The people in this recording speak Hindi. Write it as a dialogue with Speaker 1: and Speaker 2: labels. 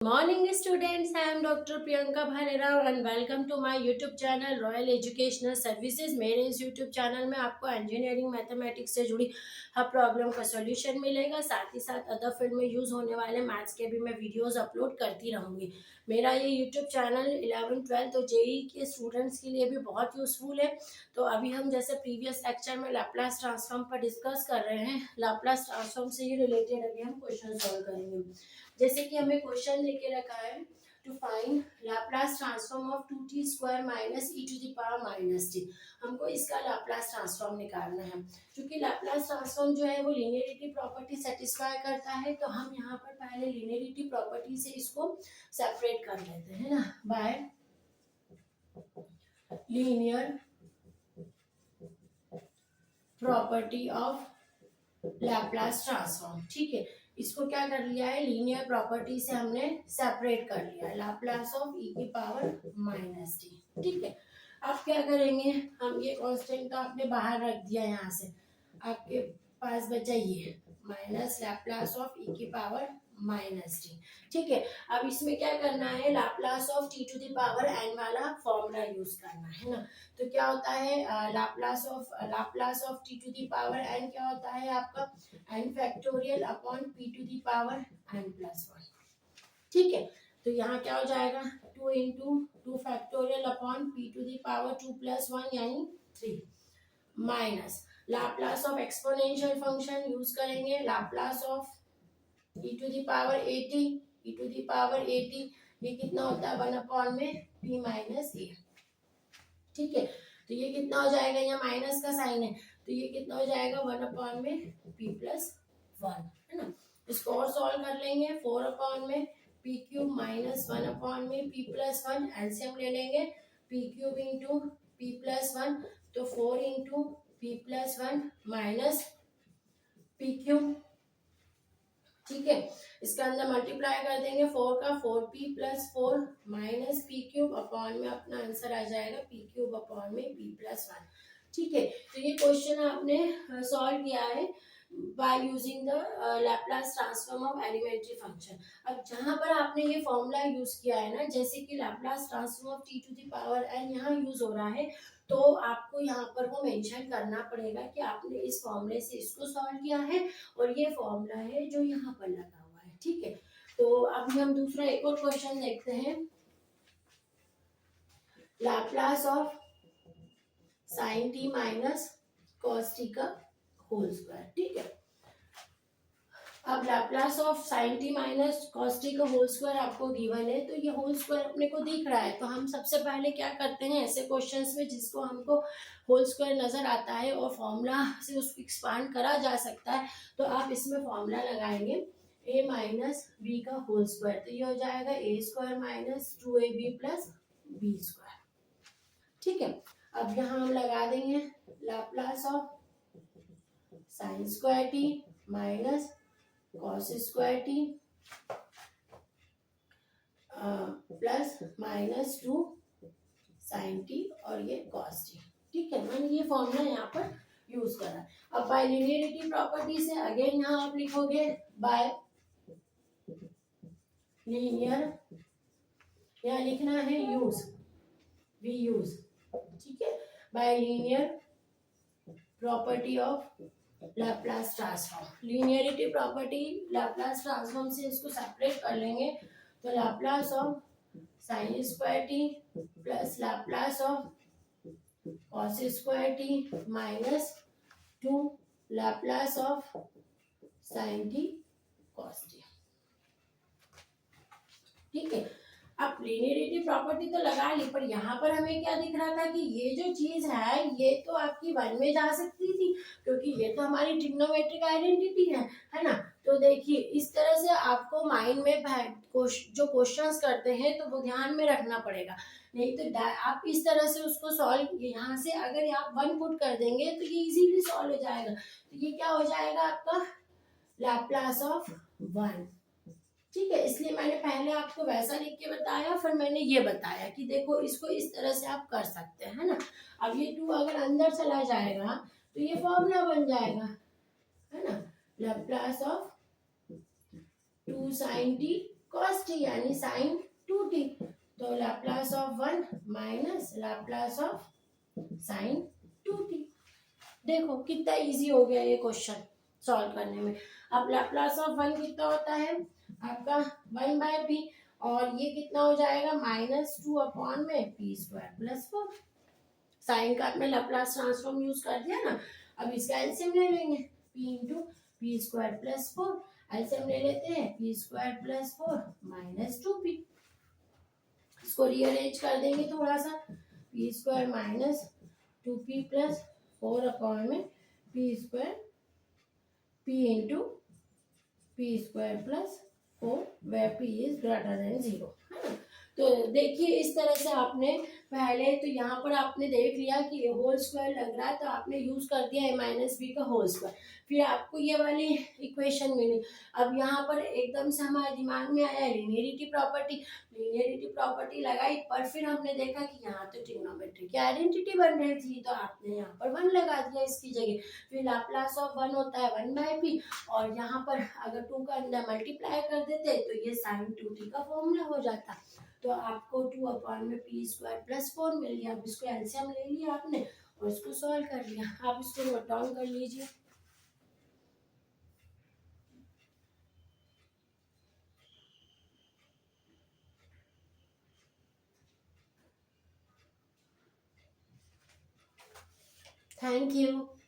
Speaker 1: Morning students, I am Dr. Priyanka Bhanera and welcome to my YouTube channel Royal Educational Services। मेरे इस YouTube चैनल में आपको इंजीनियरिंग मैथमेटिक्स से जुड़ी हर प्रॉब्लम का सॉल्यूशन मिलेगा। साथ ही साथ अदर फील्ड में यूज होने वाले मैथ्स के भी मैं वीडियोस अपलोड करती रहूंगी। मेरा ये YouTube चैनल 11 12 तो जेई के स्टूडेंट्स के लिए भी बहुत यूजफुल है। तो अभी हम जैसे प्रीवियस लेक्चर में लैप्लास ट्रांसफॉर्म पर डिस्कस कर रहे हैं, लैप्लास ट्रांसफॉर्म से ही रिलेटेड अभी हम क्वेश्चन सॉल्व करेंगे। जैसे कि हमें क्वेश्चन देके रखा है to find Laplace transform of 2t square minus e to the power minus t। हमको इसका लैप्लास ट्रांसफॉर्म निकालना है। क्योंकि लैप्लास ट्रांसफॉर्म जो है वो लीनियरिटी प्रॉपर्टी सेटिस्फाई करता है, तो हम यहाँ पर पहले लीनियरिटी प्रॉपर्टी से इसको सेपरेट कर लेते हैं ना, bye linear property of Laplace transform. ठीक है, इसको क्या कर लिया है, लीनियर प्रॉपर्टी से हमने सेपरेट कर लिया है, लैप्लास ऑफ e की पावर माइनस टी। ठीक है, अब क्या करेंगे, हम ये कांस्टेंट का आपने बाहर रख दिया, यहाँ से आपके पास बचा ये माइनस लैप्लास ऑफ e की पावर माइनस टी। ठीक है, अब इसमें क्या करना है, Laplace of T to the power N वाला फॉर्मूला यूज करना है ना। तो क्या होता है, Laplace of T to the power N क्या होता है आपका, N factorial upon P to the power N plus one. ठीक है, तो यहाँ क्या हो जाएगा, 2 into 2 factorial upon P to the power 2 plus 1 यानी 3 minus Laplace of exponential function use करेंगे, Laplace of e to the power 80, e to the power 80 ये कितना होता है 1 अपॉन में p माइनस a। ठीक है, तो ये कितना हो जाएगा, यहाँ माइनस का साइन है तो ये कितना हो जाएगा 1 अपॉन में p प्लस 1, है ना। इसको और सॉल्व कर लेंगे, 4 अपॉन में p क्यूब माइनस 1 अपॉन में p प्लस 1, एलसीएम ले लेंगे, p cube into p plus 1 तो 4 into p plus 1 minus p cube. ठीक है, इसका अंदर मल्टीप्लाई कर देंगे, 4 का 4p plus 4 minus P cube upon में अपना आंसर आ जाएगा p क्यूब अपॉन में p प्लस 1। ठीक है, तो ये क्वेश्चन आपने सॉल्व किया है by using the Laplace transform of elementary function. अब जहां पर आपने ये फॉर्मूला यूज किया है ना, जैसे कि Laplace transform of T to the power N यहाँ यूज हो रहा है, तो आपको यहाँ पर वो मेंशन करना पड़ेगा कि आपने इस फॉर्मूले से इसको सॉल्व किया है और ये फॉर्मूला है जो यहाँ पर लगा हुआ है। ठीक है, तो अभी हम दूसरा एक और क्वेश्चन देखते हैं, Laplace of sine T minus cos T का होल स्क्वायर। ठीक है, अब Laplace of sine T minus cos T का होल स्क्वायर आपको गिवन है, तो ये होल स्क्वायर अपने को दिख रहा है, तो हम सबसे पहले क्या करते हैं, ऐसे क्वेश्चंस में जिसको हमको होल स्क्वायर नजर आता है और फॉर्मूला से उसको एक्सपांड करा जा सकता है, तो आप इसमें फॉर्मूला लगाएंगे a माइनस बी का होल स्क्वायर, तो ये हो जाएगा a square minus 2ab plus B square. ठीक है, अब यहाँ हम लगा देंगे Laplace of sine square T minus cos square T plus minus 2 sine T और ये कॉस टी। ठीक है, मैंने ये फॉर्मूला यहाँ पर यूज करा। अब बाय लीनियरिटी प्रॉपर्टी से अगेन यहाँ आप लिखोगे बाय लीनियर, यहाँ लिखना है यूज, वी यूज। ठीक है, by linear property of Laplace transform, linearity property Laplace transform से इसको सेपरेट कर लेंगे, तो Laplace of sine square T plus Laplace of cos square T minus 2 Laplace of sine T cos T. ठीक है, अब लीनियरिटी प्रॉपर्टी तो लगा ली, पर यहाँ पर हमें क्या दिख रहा था कि ये जो चीज है ये तो आपकी 1 में जा सकती थी, क्योंकि ये तो हमारी ट्रिग्नोमेट्रिक आइडेंटिटी है ना। तो देखिए इस तरह से आपको माइंड में जो क्वेश्चंस करते हैं तो वो ध्यान में रखना पड़ेगा, नहीं तो आप इस तरह से उसको सॉल्व, यहाँ से अगर आप 1 पुट कर देंगे तो ये इजीली सॉल्व हो जाएगा। तो ये क्या हो जाएगा आपका लैप्लास ऑफ 1। ठीक है, इसलिए मैंने पहले आपको वैसा लिख के बताया, फिर मैंने ये बताया कि देखो इसको इस तरह से आप कर सकते हैं ना। अब ये 2 अगर अंदर चला जाएगा तो ये फॉर्मूला बन जाएगा, है ना, Laplace of 2 sine T cos t यानी sin 2t। तो Laplace of 1 minus Laplace of sin 2t। देखो कितना इजी हो गया ये क्वेश्चन सॉल्व करने में। अब लैप्लास ऑफ 1 कितना होता है आपका 1/p, और ये कितना हो जाएगा -2 अपॉन में p² + 4। साइन का आपने लैप्लास ट्रांसफॉर्म यूज कर दिया ना। अब इसका एलसीएम ले लेंगे, p इंटू p² + 4। एलसीएम ले लेते हैं, p² + 4 -2p। इसको रीअरेंज कर देंगे थोड़ा सा, p² - 2p + 4 अपॉन में p² p into p² + 4 where p is greater than 0, है ना। तो देखिए इस तरह से आपने पहले तो यहाँ पर आपने देख लिया कि होल स्क्वायर लग रहा है, तो आपने यूज कर दिया a-b का होल स्क्वायर, फिर आपको ये वाली इक्वेशन मिली। अब यहाँ पर एकदम से हमारे दिमाग में आया लीनियरिटी प्रॉपर्टी। लीनियरिटी प्रॉपर्टी लगाई, पर फिर हमने देखा कि यहाँ तो ट्रिग्नोमेट्री की आइडेंटिटी बन रही थी, तो आपने यहाँ पर 1 लगा दिया इसकी जगह। फिर लैप्लास ऑफ 1 होता है 1/p, और यहाँ पर अगर 2 का अंदर मल्टीप्लाई कर देते तो ये sin 2t का फॉर्मूला हो जाता। तो आपको 2 अपॉन में p² + 4 मिल गया। अब इसको एलसीएम ले लिया आपने और इसको सॉल्व कर लिया। आप इसको नोट डाउन कर लीजिए। Thank you.